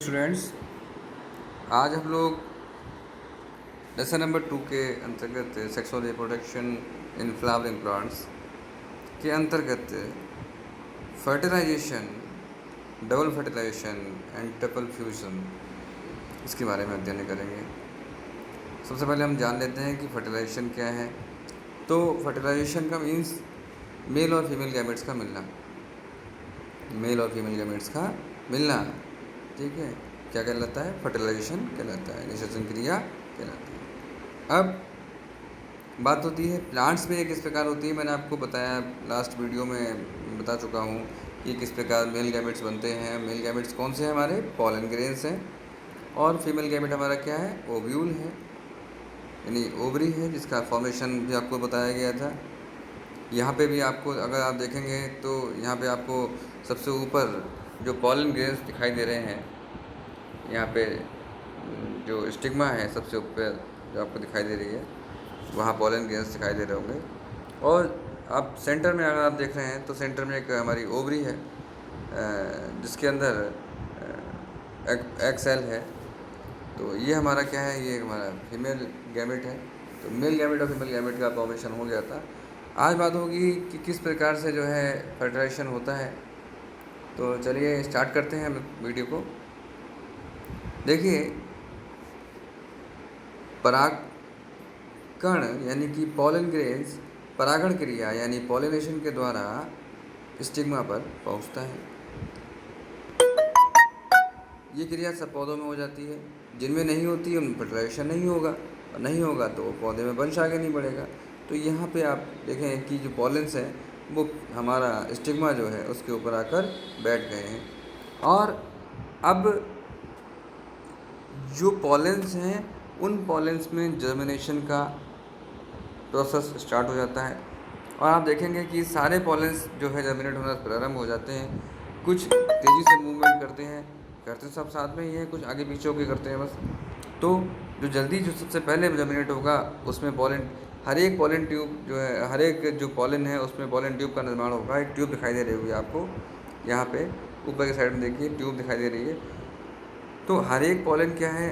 Students, आज हम लोग लेसन नंबर 2 के अंतर्गत sexual reproduction in flowering plants के अंतर्गत fertilisation, double fertilisation and triple fusion इसके बारे में अध्ययन करेंगे। सबसे पहले हम जान लेते हैं कि फर्टिलाइजेशन क्या है। तो फर्टिलाइजेशन का मीन्स मेल और फीमेल गैमेट्स का मिलना, मेल और फीमेल गैमेट्स का मिलना, ठीक है। क्या कहलाता है? फर्टिलाइजेशन कहलाता है, निषेचन क्रिया कहलाती है। अब बात होती है प्लांट्स में ये किस प्रकार होती है। मैंने आपको बताया, लास्ट वीडियो में बता चुका हूँ कि किस प्रकार मेल गैमेट्स बनते हैं। मेल गैमेट्स कौन से हैं? हमारे पॉलन ग्रेन्स हैं। और फीमेल गैमेट हमारा क्या है? ओव्यूल है, यानी ओवरी है, जिसका फॉर्मेशन भी आपको बताया गया था। यहाँ पे भी आपको, अगर आप देखेंगे तो यहाँ पे आपको सबसे ऊपर जो पॉलन ग्रेन्स दिखाई दे रहे हैं, यहाँ पे जो स्टिग्मा है सबसे ऊपर जो आपको दिखाई दे रही है, वहाँ पॉलन ग्रेन्स दिखाई दे रहे होंगे। और आप सेंटर में अगर आप देख रहे हैं तो सेंटर में एक हमारी ओवरी है, जिसके अंदर एग सेल है। तो ये हमारा क्या है? ये हमारा फीमेल गैमेट है। तो मेल गैमेट और फीमेल गैमेट का फॉर्मेशन हो गया था। आज बात होगी कि किस प्रकार से जो है फर्टिलाइजेशन होता है। तो चलिए स्टार्ट करते हैं वीडियो को। देखिए, परागकण यानी कि पॉलन ग्रेन्स परागण क्रिया यानी पॉलिनेशन के द्वारा स्टिग्मा पर पहुंचता है। ये क्रिया सब पौधों में हो जाती है। जिनमें नहीं होती है उनमें फर्टिलाइजेशन नहीं होगा, और नहीं होगा तो पौधे में वंश आगे नहीं बढ़ेगा। तो यहाँ पे आप देखें कि जो पॉलेंस है वो हमारा स्टिग्मा जो है उसके ऊपर आकर बैठ गए हैं। और अब जो पॉलेंस हैं उन पॉलेंस में जर्मिनेशन का प्रोसेस स्टार्ट हो जाता है। और आप देखेंगे कि सारे पॉलेंस जो है जर्मिनेट होना प्रारंभ हो जाते हैं। कुछ तेज़ी से मूवमेंट करते सब साथ में ही है, कुछ आगे पीछे होके करते हैं बस। तो जो सबसे पहले जर्मिनेट होगा उसमें पॉलन, हर एक पॉलन ट्यूब जो है, हर एक जो पॉलन है उसमें पॉलन ट्यूब का निर्माण होगा। एक ट्यूब दिखाई दे रही होगी आपको, यहाँ पे ऊपर की साइड में देखिए ट्यूब दिखाई दे रही है। तो हर एक पॉलन क्या है?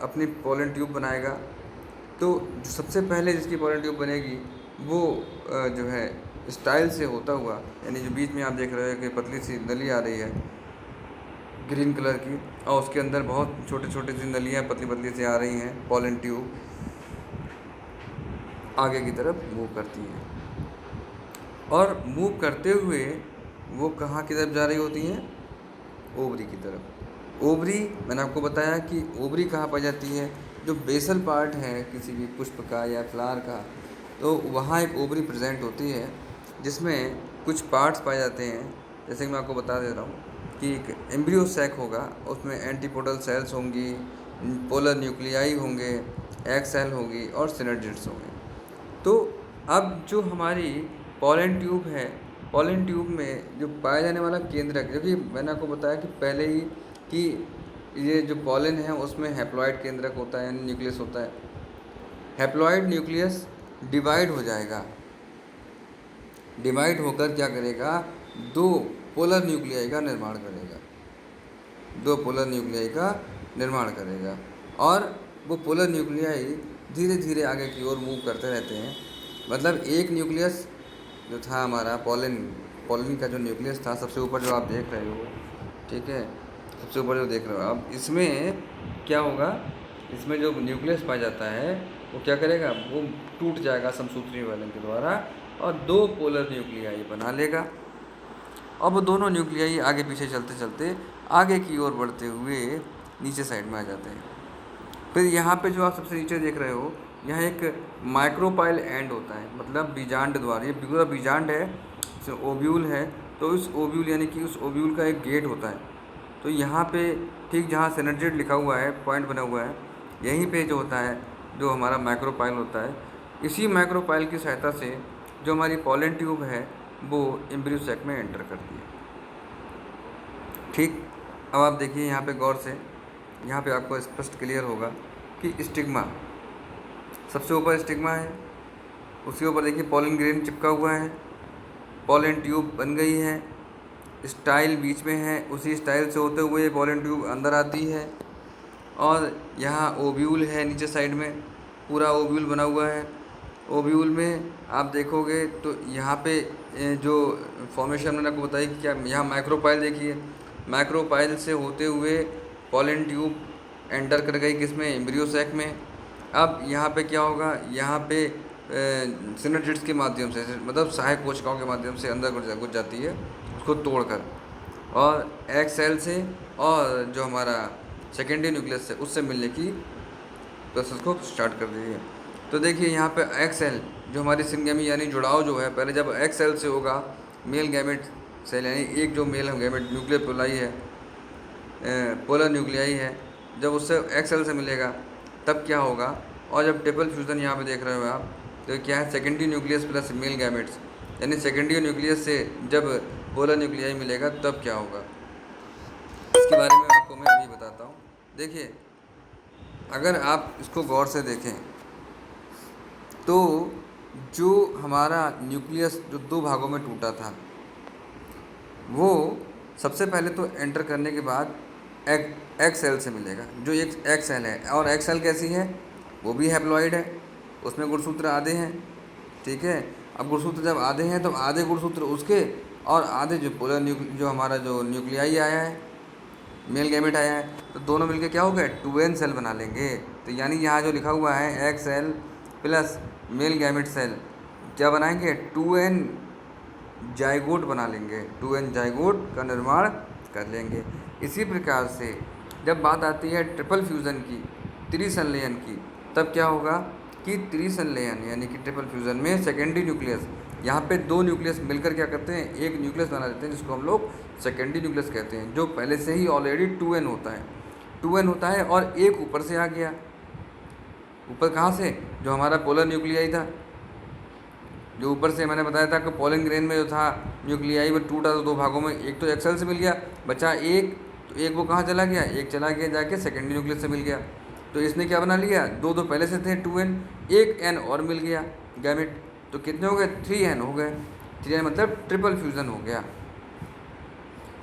अपनी पॉलन ट्यूब बनाएगा। तो जो सबसे पहले जिसकी पॉलन ट्यूब बनेगी वो जो है स्टाइल से होता हुआ, यानी जो बीच में आप देख रहे हो कि पतली सी नली आ रही है ग्रीन कलर की, और उसके अंदर बहुत छोटे छोटे सी नलियाँ पतली पतली सी आ रही हैं, पॉलन ट्यूब आगे की तरफ मूव करती हैं। और मूव करते हुए वो कहाँ की तरफ जा रही होती हैं? ओवरी की तरफ। ओवरी, मैंने आपको बताया कि ओवरी कहाँ पाई जाती है? जो बेसल पार्ट है किसी भी पुष्प का या फ्लावर का, तो वहाँ एक ओवरी प्रेजेंट होती है जिसमें कुछ पार्ट्स पाए जाते हैं। जैसे कि मैं आपको बता दे रहा हूँ कि एक एम्ब्रियो सैक होगा, उसमें एंटीपोडल सेल्स होंगी, पोलर न्यूक्लियाई होंगे, एग सेल होगी और सिनर्जिड्स होंगे। तो अब जो हमारी पॉलन ट्यूब है, पॉलन ट्यूब में जो पाया जाने वाला केंद्रक, क्योंकि मैंने आपको बताया कि पहले ही कि ये जो पॉलन है उसमें हैप्लॉइड केंद्रक होता है, यानी न्यूक्लियस होता है। हैप्लॉइड न्यूक्लियस डिवाइड हो जाएगा, डिवाइड होकर क्या करेगा? दो पोलर न्यूक्लियाई का निर्माण करेगा, दो पोलर न्यूक्लियाई का निर्माण करेगा। और वो पोलर न्यूक्लियाई धीरे धीरे आगे की ओर मूव करते रहते हैं। मतलब एक न्यूक्लियस जो था हमारा पॉलन का जो न्यूक्लियस था, सबसे ऊपर जो आप देख रहे हो, ठीक है, सबसे ऊपर जो देख रहे हो आप, इसमें क्या होगा? इसमें जो न्यूक्लियस पाया जाता है वो क्या करेगा? वो टूट जाएगा समसूत्री विभाजन के द्वारा और दो पोलर न्यूक्लियाई बना लेगा। अब वो दोनों न्यूक्लियाई आगे पीछे चलते चलते आगे की ओर बढ़ते हुए नीचे साइड में आ जाते हैं। फिर यहाँ पे जो आप सबसे नीचे देख रहे हो, यहाँ एक माइक्रोपाइल एंड होता है, मतलब बीजांड द्वार। ये पूरा बीजांड है, ओव्यूल है। तो इस ओव्यूल यानी कि उस ओव्यूल का एक गेट होता है। तो यहाँ पे ठीक जहाँ सिनर्जिड लिखा हुआ है, पॉइंट बना हुआ है, यहीं पे जो होता है, जो हमारा माइक्रोपाइल होता है, इसी माइक्रोपाइल की सहायता से जो हमारी पॉलन ट्यूब है वो एम्ब्रियो सैक में एंटर करती है। ठीक, अब आप देखिए यहाँ पे गौर से, यहाँ पे आपको स्पष्ट क्लियर होगा कि स्टिग्मा, सबसे ऊपर स्टिग्मा है, उसके ऊपर देखिए पॉलन ग्रेन चिपका हुआ है, पॉलन ट्यूब बन गई है, स्टाइल बीच में है, उसी स्टाइल से होते हुए पॉलन ट्यूब अंदर आती है और यहाँ ओव्यूल है नीचे साइड में, पूरा ओव्यूल बना हुआ है। ओव्यूल में आप देखोगे तो यहाँ पे जो फॉर्मेशन मैंने आपको बताई कि क्या यहाँ माइक्रोपाइल देखिए, माइक्रोपाइल से होते हुए पॉलन ट्यूब एंटर कर गई किसमें, एम्ब्रियो सैक में। अब यहाँ पे क्या होगा, यहाँ पे सिनेट्रिड्स के माध्यम से, मतलब सहायक कोशिकाओं के माध्यम से अंदर घुस जाती है उसको तोड़कर, और एग सेल से और जो हमारा सेकेंडरी न्यूक्लियस है उससे मिलने की प्रोसेस को स्टार्ट कर दी है। तो देखिए यहाँ पे एग सेल जो हमारी सिंगेमी यानी जुड़ाव जो है, पहले जब एग सेल से होगा मेल गैमेट सेल यानी एक जो मेल गैमेट न्यूक्लियर पोलाई है, पोलर न्यूक्लियाई है, जब उससे एग सेल से मिलेगा तब क्या होगा, और जब ट्रिपल फ्यूज़न यहाँ पे देख रहे हो आप, तो क्या है secondary nucleus plus male gametes, यानी सेकेंडरी न्यूक्लियस से जब पोलर न्यूक्लियाई मिलेगा तब क्या होगा, इसके बारे में आपको मैं अभी बताता हूँ। देखिए अगर आप इसको गौर से देखें तो जो हमारा न्यूक्लियस जो दो भागों में टूटा था, वो सबसे पहले तो एंटर करने के बाद एग सेल से मिलेगा, जो एक एग सेल है, और एग सेल कैसी है, वो भी हैप्लॉइड है, उसमें गुणसूत्र आधे हैं, ठीक है। अब गुणसूत्र जब आधे हैं तो आधे गुणसूत्र उसके और आधे जो पोलर जो हमारा जो न्यूक्लियाई आया है, मेल गैमेट आया है, तो दोनों मिलके क्या हो गए, 2n सेल बना लेंगे। तो यानी यहाँ जो लिखा हुआ है egg cell plus male gamete cell क्या बनाएंगे, 2n जाइगोट बना लेंगे, 2n जाइगोट का निर्माण कर लेंगे। इसी प्रकार से जब बात आती है ट्रिपल फ्यूज़न की, त्रिसंलयन की, तब क्या होगा कि त्रिसंलयन यानी कि ट्रिपल फ्यूज़न में सेकेंडरी न्यूक्लियस, यहाँ पे दो न्यूक्लियस मिलकर क्या करते हैं, एक न्यूक्लियस बना देते हैं जिसको हम लोग सेकेंडरी न्यूक्लियस कहते हैं, जो पहले से ही ऑलरेडी 2n होता है, 2n होता है, और एक ऊपर से आ गया। ऊपर कहाँ से, जो हमारा पोलर न्यूक्लियाई था, जो ऊपर से मैंने बताया था कि पोलन ग्रेन में जो था न्यूक्लियाई वो टूटा तो दो भागों में, एक तो एक्सेल से मिल गया, बचा एक, तो एक वो कहाँ चला गया, एक चला गया जाके सेकेंडरी न्यूक्लियस से मिल गया। तो इसने क्या बना लिया, दो दो पहले से थे 2n, एक n और मिल गया गैमेट, तो कितने हो गए, 3n हो गए। 3n मतलब ट्रिपल फ्यूज़न हो गया।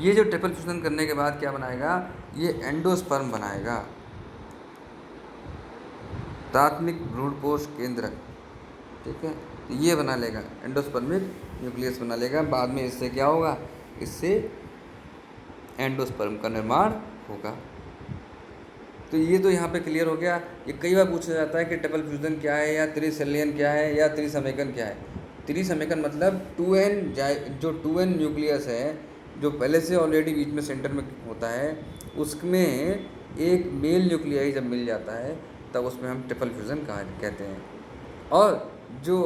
ये जो ट्रिपल फ्यूज़न करने के बाद क्या बनाएगा, ये एंडोस्पर्म बनाएगा, प्राथमिक भ्रूणपोष केंद्रक, ठीक है। तो ये बना लेगा, एंडोस्पर्मिक न्यूक्लियस बना लेगा, बाद में इससे क्या होगा, इससे एंडोस्पर्म का निर्माण होगा। तो ये तो यहाँ पे क्लियर हो गया। ये कई बार पूछा जाता है कि ट्रिपल फ्यूज़न क्या है, या त्रिसंलयन क्या है, या त्रिसमेकन क्या है। त्रिसमेकन मतलब 2n जो 2n न्यूक्लियस है, जो पहले से ऑलरेडी बीच में सेंटर में होता है, उसमें एक मेल न्यूक्लियाई जब मिल जाता है तब उसमें हम ट्रिपल फ्यूज़न कहते हैं। और जो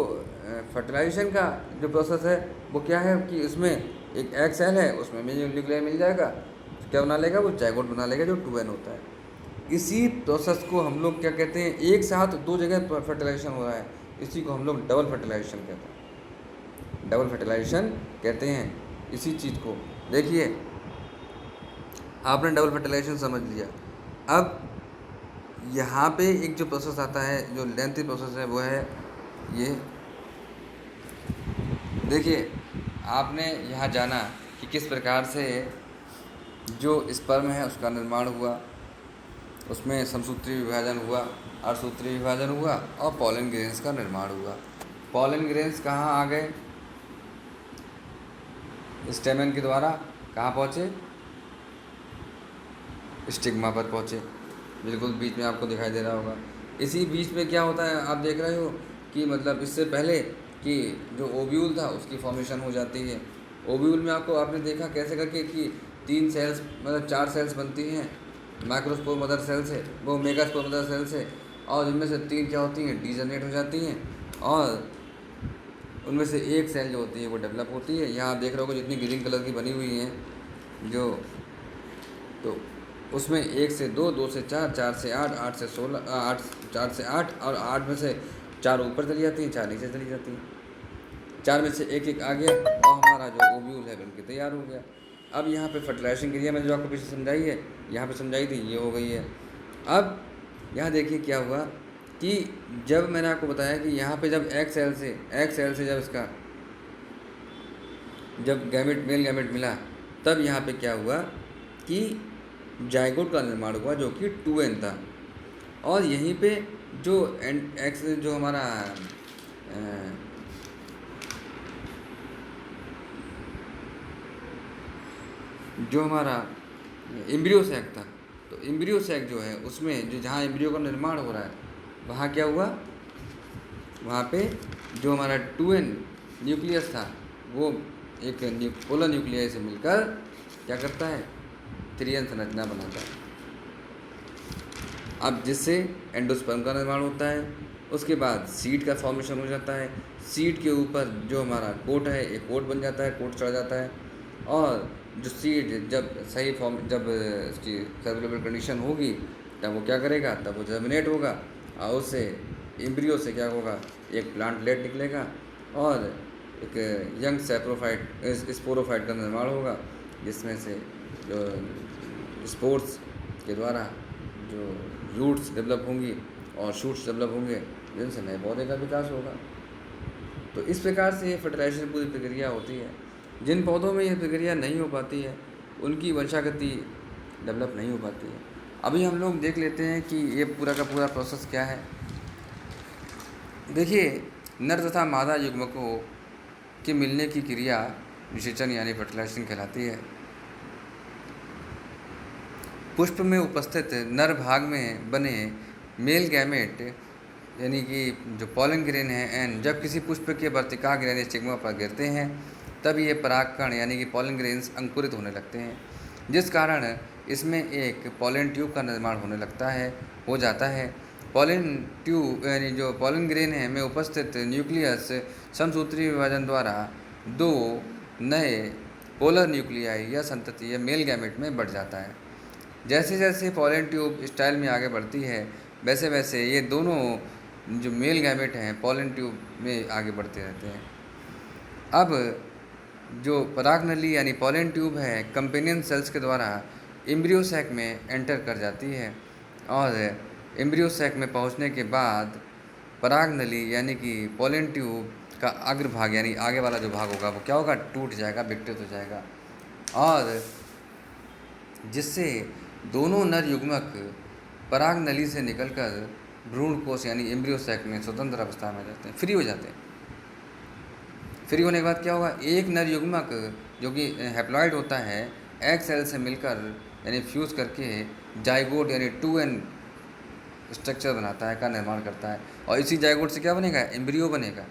फर्टिलाइजेशन का जो प्रोसेस है वो क्या है कि इसमें एक एग सेल है, उसमें मेल न्यूक्लियाई मिल जाएगा, क्या बना लेगा, वो जाइगोट बना लेगा जो 2n होता है। इसी प्रोसेस को हम लोग क्या कहते हैं, एक साथ दो जगह फर्टिलाइजेशन हो रहा है, इसी को हम लोग डबल फर्टिलाइजेशन कहते हैं, डबल फर्टिलाइजेशन कहते हैं इसी चीज़ को। देखिए आपने डबल फर्टिलाइजेशन समझ लिया। अब यहाँ पे एक जो प्रोसेस आता है, जो लेंथी प्रोसेस है, वो है ये। देखिए आपने यहाँ जाना कि किस प्रकार से जो स्पर्म है उसका निर्माण हुआ, उसमें समसूत्री विभाजन हुआ, अर्धसूत्री विभाजन हुआ, और पॉलन ग्रेन्स का निर्माण हुआ। पॉलन ग्रेन्स कहाँ आ गए, स्टेमन के द्वारा कहाँ पहुँचे, स्टिग्मा पर पहुँचे, बिल्कुल बीच में आपको दिखाई दे रहा होगा। इसी बीच में क्या होता है, आप देख रहे हो कि मतलब इससे पहले कि जो ओव्यूल था उसकी फॉर्मेशन हो जाती है। ओव्यूल में आपने देखा कैसे करके कि 3 सेल्स मतलब 4 सेल्स बनती हैं माइक्रोस्पोर मदर सेल से, वो मेगास्पोर मदर सेल से, और जिनमें से 3 क्या होती हैं, डीजनरेट हो जाती हैं, और उनमें से एक सेल जो होती है वो डेवलप होती है। यहाँ आप देख रहे हो जितनी ग्रीन कलर की बनी हुई हैं जो, तो उसमें 1 से 2, 2 से 4, 4 से 8, 8 से 16, 8 4 से 8, और 8 में से 4 ऊपर चली जाती हैं, 4 नीचे चली जाती हैं, 4 में से एक एक आ गया, और हमारा जो ओव्यूल है बनके तैयार हो गया। अब यहाँ पे फर्टिलाइजेशन क्रिया मैंने जो आपको पीछे समझाई है, यहाँ पे समझाई थी, ये हो गई है। अब यहाँ देखिए क्या हुआ कि जब मैंने आपको बताया कि यहाँ पे जब एग सेल से जब इसका जब गैमेट मेल गैमेट मिला, तब यहाँ पे क्या हुआ कि जाइगोट का निर्माण हुआ जो कि 2n था। और यहीं पे जो एक्स जो हमारा जो हमारा एम्ब्रियो सैक था, तो एम्ब्रियो सैक जो है उसमें जो जहाँ एम्ब्रियो का निर्माण हो रहा है वहाँ क्या हुआ, वहाँ पे जो हमारा 2n न्यूक्लियस था वो एक पोलर न्यूक्लियस से मिलकर क्या करता है, 3n संरचना बनाता है। अब जिससे एंडोस्पर्म का निर्माण होता है, उसके बाद सीड का फॉर्मेशन हो जाता है। सीड के ऊपर जो हमारा कोट है एक कोट बन जाता है, कोट चढ़ जाता है, और जो सीड जब सही फॉर्म जब इसकी सर्कुलेबल कंडीशन होगी तब वो क्या करेगा, तब वो जर्मिनेट होगा और उससे एम्ब्रियो से क्या होगा, एक प्लांटलेट निकलेगा और एक यंग सैप्रोफाइट स्पोरोफाइट का निर्माण होगा, जिसमें से जो स्पोर्ट्स के द्वारा जो रूट्स डेवलप होंगी और शूट्स डेवलप होंगे, जिनसे नए पौधे का विकास होगा। तो इस प्रकार से ये फर्टिलाइजेशन पूरी प्रक्रिया होती है। जिन पौधों में यह प्रक्रिया नहीं हो पाती है उनकी वंशागति डेवलप नहीं हो पाती है। अभी हम लोग देख लेते हैं कि ये पूरा का पूरा प्रोसेस क्या है। देखिए, नर तथा मादा युग्मकों के मिलने की क्रिया निषेचन यानी फर्टिलाइजेशन कहलाती है। पुष्प में उपस्थित नर भाग में बने मेल गैमेट यानी कि जो पॉलन ग्रेन है एन, जब किसी पुष्प के वर्तिका ग्रेन स्टिग्मा पर गिरते हैं तब ये परागकण यानी कि पॉलन ग्रेन्स अंकुरित होने लगते हैं, जिस कारण इसमें एक पॉलन ट्यूब का निर्माण होने लगता है हो जाता है। पॉलन ट्यूब यानी जो पॉलन ग्रेन है में उपस्थित न्यूक्लियस समसूत्री विभाजन द्वारा दो नए पोलर न्यूक्लियाई या संतति या मेल गैमेट में बढ़ जाता है। जैसे जैसे पॉलन ट्यूब स्टाइल में आगे बढ़ती है वैसे वैसे ये दोनों जो मेल गैमेट हैं पॉलन ट्यूब में आगे बढ़ते रहते हैं। अब जो परागनली यानी पॉलन ट्यूब है कंपेनियन सेल्स के द्वारा एम्ब्रियो सैक में एंटर कर जाती है, और एम्ब्रियो सैक में पहुंचने के बाद परागनली यानी कि पॉलन ट्यूब का अग्रभाग यानी आगे वाला जो भाग होगा वो क्या होगा, टूट जाएगा, विकृत हो जाएगा, और जिससे दोनों नर युग्मक परागनली से निकलकर भ्रूणकोश यानी एम्ब्रियो सैक में स्वतंत्र अवस्था में जाते हैं, फ्री हो जाते हैं। फ्री होने के बाद क्या होगा, एक नर युग्मक जो कि हैप्लॉइड होता है एग सेल से मिलकर यानी फ्यूज़ करके जाइगोट यानी 2n स्ट्रक्चर बनाता है, का निर्माण करता है, और इसी जाइगोट से क्या बनेगा, एम्ब्रियो बनेगा।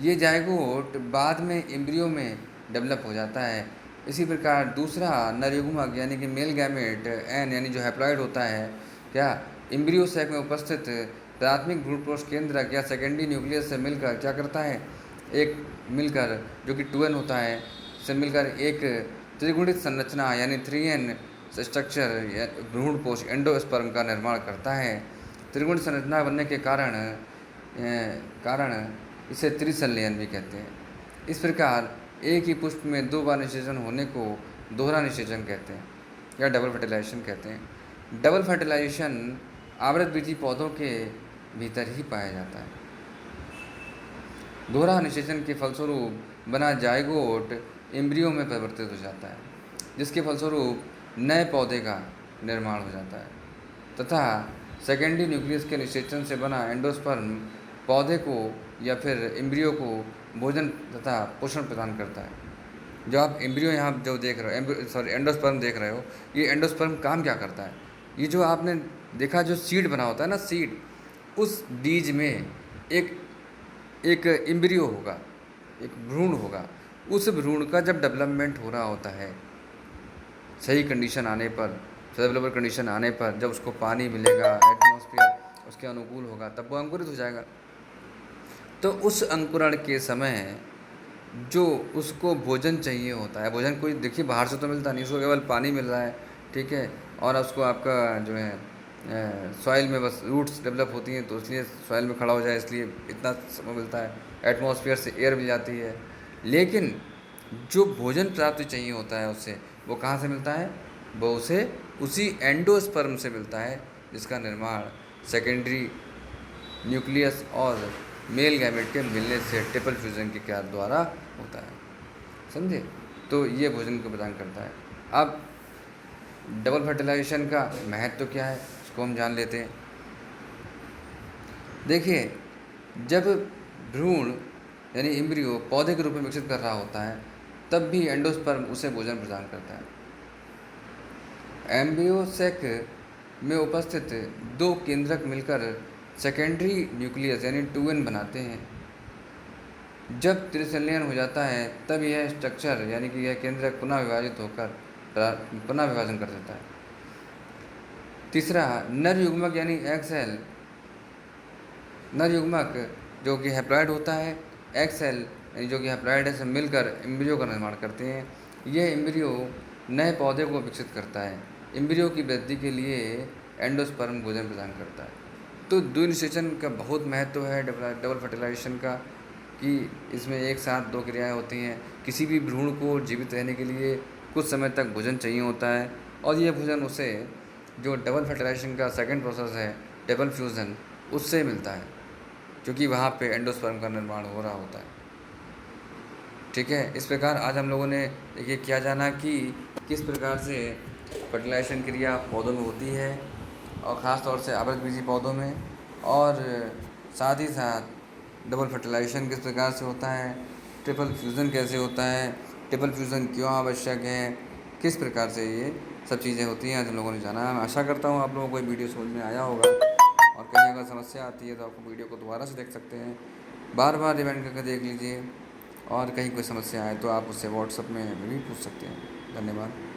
ये जाइगोट बाद में एम्ब्रियो में डेवलप हो जाता है। इसी प्रकार दूसरा नर युग्मक यानी कि मेल गैमेट एन यानी जो हैप्लॉइड होता है क्या, एम्ब्रियो सैक में उपस्थित प्राथमिक भ्रूणकोश केंद्रक या सेकेंडरी न्यूक्लियस से मिलकर क्या करता है, एक मिलकर जो कि 2n होता है से मिलकर एक त्रिगुणित संरचना यानी 3n स्ट्रक्चर भ्रूणकोश एंडोस्पर्म का निर्माण करता है। त्रिगुणित संरचना बनने के कारण इसे त्रिसंलयन भी कहते हैं। इस प्रकार एक ही पुष्प में दो बार निषेचन होने को दोहरा निषेचन कहते हैं या डबल फर्टिलाइजेशन कहते हैं। डबल फर्टिलाइजेशन आवृतबीजी पौधों के भीतर ही पाया जाता है। दोहरा निषेचन के फलस्वरूप बना जाइगोट एम्ब्रियो में परिवर्तित हो जाता है, जिसके फलस्वरूप नए पौधे का निर्माण हो जाता है, तथा सेकेंडरी न्यूक्लियस के निषेचन से बना एंडोस्पर्म पौधे को या फिर एम्ब्रियो को भोजन तथा पोषण प्रदान करता है। जो आप एम्ब्रियो यहाँ जो देख रहे हो, एंडोस्पर्म देख रहे हो, ये एंडोस्पर्म काम क्या करता है, ये जो आपने देखा जो सीड बना होता है ना, सीड, उस बीज में एक एम्ब्रियो होगा, एक भ्रूण होगा। उस भ्रूण का जब डेवलपमेंट हो रहा होता है, सही कंडीशन आने पर, फेवरेबल कंडीशन आने पर, जब उसको पानी मिलेगा, एटमॉस्फेयर उसके अनुकूल होगा, तब वो अंकुरित हो जाएगा। तो उस अंकुरण के समय जो उसको भोजन चाहिए होता है, भोजन कोई देखिए बाहर से तो मिलता नहीं, उसको केवल पानी मिल रहा है, ठीक है, और उसको आपका जो है सॉइल में बस रूट्स डेवलप होती हैं, तो इसलिए सॉइल में खड़ा हो जाए इसलिए इतना समय मिलता है, एटमॉस्फेयर से एयर मिल जाती है। लेकिन जो भोजन प्राप्ति चाहिए होता है उससे, वो कहाँ से मिलता है, वो उसे उसी एंडोस्पर्म से मिलता है, जिसका निर्माण सेकेंडरी न्यूक्लियस और मेल गैमेट के मिलने से ट्रिपल फ्यूजन के कार्य द्वारा होता है। समझे। तो ये भोजन को प्रदान करता है। अब डबल फर्टिलाइजेशन का महत्व क्या है, इसको हम जान लेते हैं। देखिए, जब भ्रूण यानी एम्ब्रियो पौधे के रूप में विकसित कर रहा होता है, तब भी एंडोस्पर्म उसे भोजन प्रदान करता है। एम्ब्रियो सेक में उपस्थित दो केंद्रक मिलकर सेकेंडरी न्यूक्लियस यानी 2n बनाते हैं। जब त्रिसंलयन हो जाता है, तब यह स्ट्रक्चर यानी कि यह केंद्रक पुनः विभाजित होकर पुनः विभाजन कर देता है। तीसरा, नर युग्मक यानी एक्सेल, नर युग्मक जो कि हैप्लॉइड होता है, एक्सेल जो कि हैप्लॉइड है, से मिलकर एम्ब्रियो का निर्माण करते हैं। यह एम्ब्रियो नए पौधे को विकसित करता है। एम्ब्रियो की वृद्धि के लिए एंडोस्पर्म भोजन प्रदान करता है। तो द्वि निषेचन का बहुत महत्व है डबल फर्टिलाइजेशन का, कि इसमें एक साथ दो क्रियाएं होती हैं। किसी भी भ्रूण को जीवित रहने के लिए कुछ समय तक भोजन चाहिए होता है, और यह भोजन उसे जो डबल फर्टिलाइजेशन का सेकंड प्रोसेस है, डबल फ्यूज़न, उससे मिलता है, क्योंकि वहाँ पे एंडोस्पर्म का निर्माण हो रहा होता है। ठीक है, इस प्रकार आज हम लोगों ने ये क्या जाना कि किस प्रकार से फर्टिलाइजेशन क्रिया पौधों में होती है, और ख़ास तौर से आवृतबीजी पौधों में, और साथ ही साथ डबल फर्टिलाइजेशन किस प्रकार से होता है, ट्रिपल फ्यूज़न कैसे होता है, ट्रिपल फ्यूज़न क्यों आवश्यक है, किस प्रकार से ये सब चीज़ें होती हैं, आज हम लोगों ने जाना है। मैं आशा करता हूँ आप लोगों को ये वीडियो समझ में आया होगा, और कहीं अगर समस्या आती है तो आपको वीडियो को दोबारा से देख सकते हैं, बार बार रिवाइंड करके देख लीजिए, और कहीं कोई समस्या आए तो आप उससे व्हाट्सएप में भी पूछ सकते हैं। धन्यवाद।